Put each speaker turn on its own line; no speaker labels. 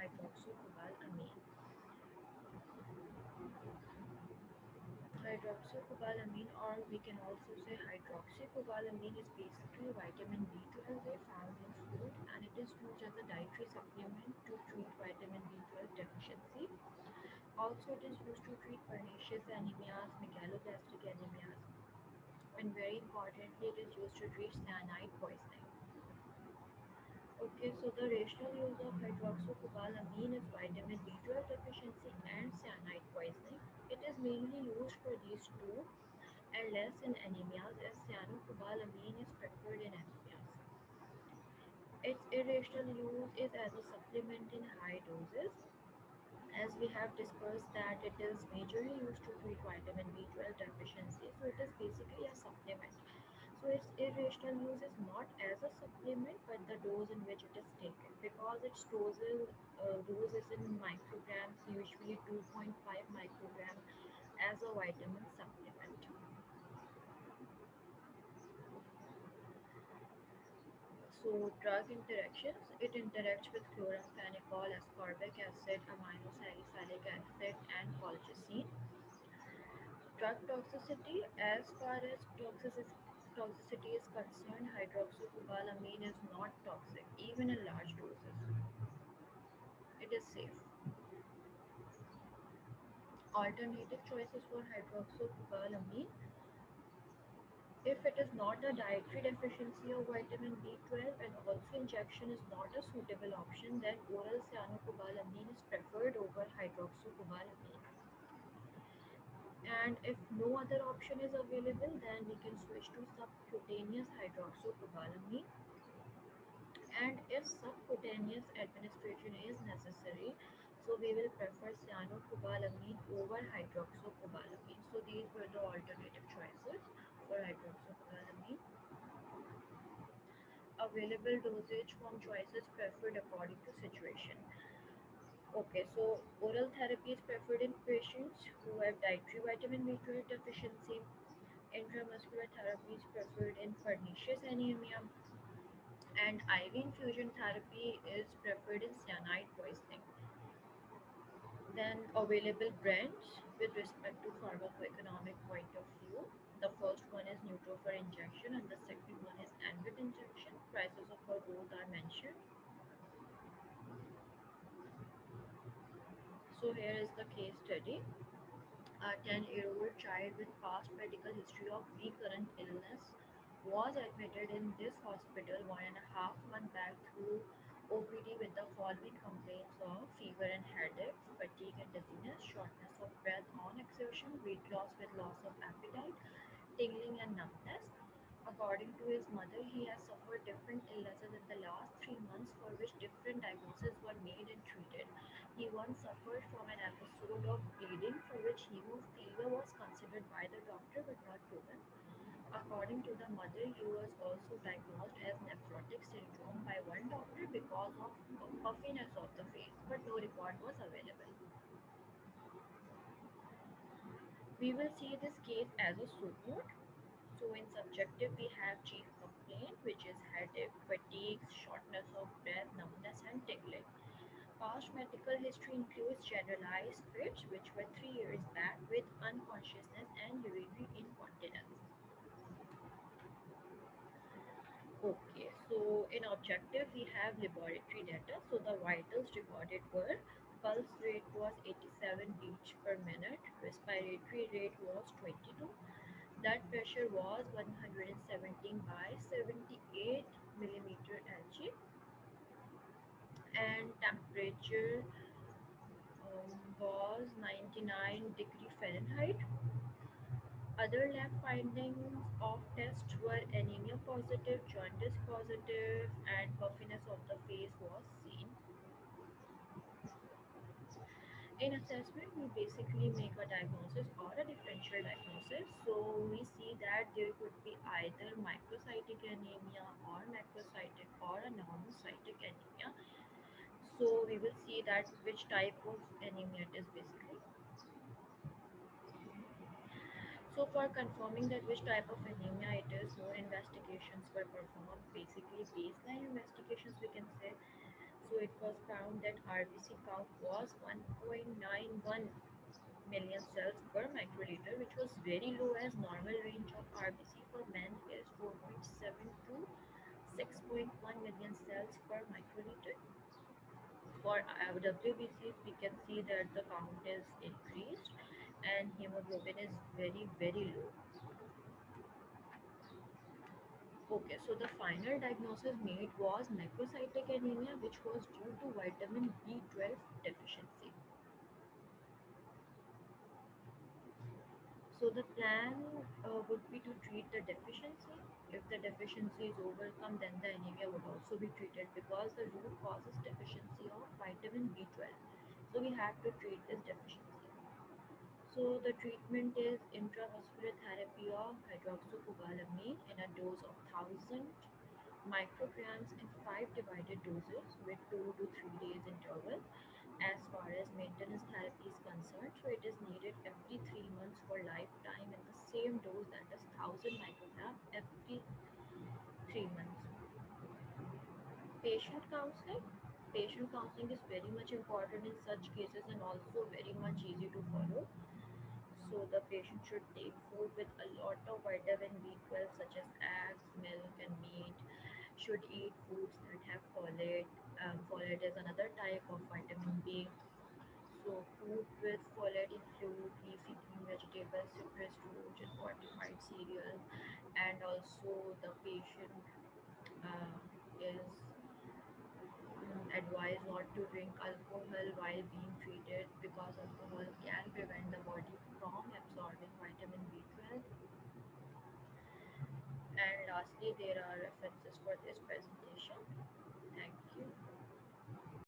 hydroxocobalamine. Hydroxocobalamine, or we can also say hydroxycobalamine, is basically vitamin B12 found in food, and it is used as a dietary supplement to treat vitamin B12 deficiency. Also, it is used to treat pernicious anemias, megaloblastic anemias, and very importantly, it is used to treat cyanide poisoning. Okay, so the rational use of hydroxocobalamine is vitamin B12 deficiency and cyanide poisoning. It is mainly used for these two and less in anemias, as cyanocobalamin is preferred in anemias. Its irrational use is as a supplement in high doses, as we have discussed that it is majorly used to treat vitamin B12 deficiency, so it is basically a supplement. So its irrational use is not as a supplement but the dose in which it is taken, because its dose is in micrograms, usually 2.5 microgram as a vitamin supplement. So drug interactions, it interacts with chloramphenicol, ascorbic acid, aminosalicylic acid, and colchicine. Drug toxicity, as far as toxicity is concerned, hydroxycobalamine is not toxic, even in large doses. It is safe. Alternative choices for hydroxycobalamine: if it is not a dietary deficiency of vitamin B12 and also injection is not a suitable option, then oral cyanocobalamin is preferred over hydroxycobalamine. And if no other option is available, then we can switch to subcutaneous hydroxycobalamine. And if subcutaneous administration is necessary, so we will prefer cyanocobalamin over hydroxycobalamine. So these were the alternative choices for hydroxycobalamine. Available dosage form choices preferred according to situation. Okay, so oral therapy is preferred in patients who have dietary vitamin B12 deficiency. Intramuscular therapy is preferred in pernicious anemia, and IV infusion therapy is preferred in cyanide poisoning. Then available brands with respect to pharmacoeconomic point of view. The first one is Nutrofer injection and the second one is Anvit injection. Prices of both are mentioned. So here is the case study. A 10-year-old child with past medical history of recurrent illness was admitted in this hospital 1.5 months back through OPD with the following complaints of fever and headache, fatigue and dizziness, shortness of breath on exertion, weight loss with loss of appetite, tingling and numbness. According to his mother, he has suffered different illnesses in the last 3 months for which different diagnoses were made and treated. He once suffered from an episode of bleeding for which hemophilia was considered by the doctor but not proven. According to the mother, he was also diagnosed as nephrotic syndrome by one doctor because of puffiness of the face, but no report was available. We will see this case as a footnote. So in subjective, we have chief complaint, which is headache, fatigue, shortness of breath, numbness, and tingling. Past medical history includes generalized fits, which were 3 years back, with unconsciousness and urinary incontinence. Okay, so in objective, we have laboratory data. So the vitals recorded were: pulse rate was 87 beats per minute, respiratory rate was 22, blood pressure was 117 by 78 millimeter Hg, and temperature was 99 degree Fahrenheit. Other lab findings of test were anemia positive, jaundice positive, and puffiness of the face was seen. In assessment, we basically make a diagnosis or a differential diagnosis. So we see that there could be either microcytic anemia or macrocytic or a normocytic anemia. So we will see that which type of anemia it is basically. So for confirming that which type of anemia it is, more investigations were performed, basically baseline investigations we can say. So it was found that RBC count was 1.91 million cells per microliter, which was very low as normal range of RBC for men is 4.7 to 6.1 million cells per microliter. For WBCs, we can see that the count is increased and hemoglobin is very, very low. Okay, so the final diagnosis made was macrocytic anemia, which was due to vitamin B12 deficiency. So the plan would be to treat the deficiency. If the deficiency is overcome, then the anemia would also be treated because the root cause is deficiency of vitamin B12. So we have to treat this deficiency. So the treatment is intravascular therapy of hydroxocobalamine in a dose of 1000 micrograms in 5 divided doses with 2 to 3 days interval. As far as maintenance therapy is concerned, so it is needed every 3 months for lifetime in the same dose, that is 1000 microgram every 3 months. Patient counseling. Patient counseling is very much important in such cases and also very much easy to follow. So the patient should take food with a lot of vitamin B12 such as eggs, milk and meat. Should eat foods that have folate. Folate is another type of vitamin B. So food with folate include leafy green vegetables, citrus fruits and fortified cereals. And also the patient is advised not to drink alcohol while being treated because alcohol can prevent the body from absorbing vitamin B12. And lastly, there are references for this presentation.